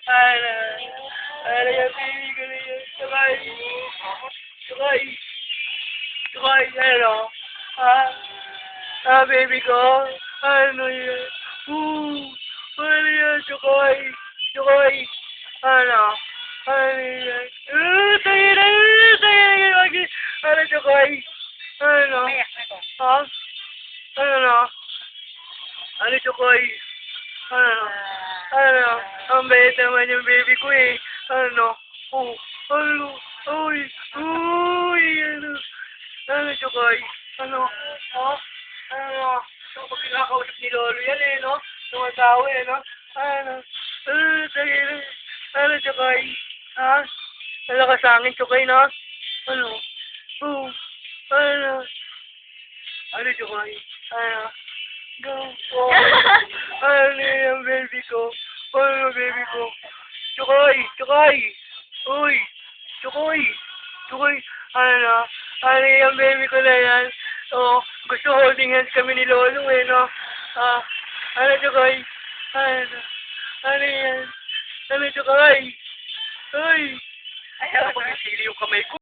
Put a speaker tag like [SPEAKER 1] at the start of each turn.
[SPEAKER 1] Ano, ano yung baby ko na yun? Sakay. Sakay. Sakay, ano? Ah, baby ko. Ano yun? Ano yun? Sakay. Sakay. Ano? Ano yun? Tayo na. Ano, sakay? Ano? Ha? Ano? Ano, sakay? Ano? Ano? Ang bait naman yung baby ko eh. Ano? Oh, ano? Uy, uy, ano? Ano, Chokoy? Ano? Ha? Ano? Kapag kinakausap ni Lolo yan eh, no? Tumatawa eh, no? Ano? Sige na. Ano, Chokoy? Ha? Wala ka sa akin, Chokoy, no? Ano? Oh, ano? Ano, Chokoy? Ano? Go. Oh. Ano yung baby ko? Ano baby ko? Chokoy! Chokoy! Uy! Chokoy! Chokoy! Ano? Ano yung baby ko na yan? Oh, gusto holding hands kami ni Lolo eh, no? Ah, ano Chokoy? Ano? Ano yan? Ano Chokoy? Uy! Ayaw ko yung kamay ko.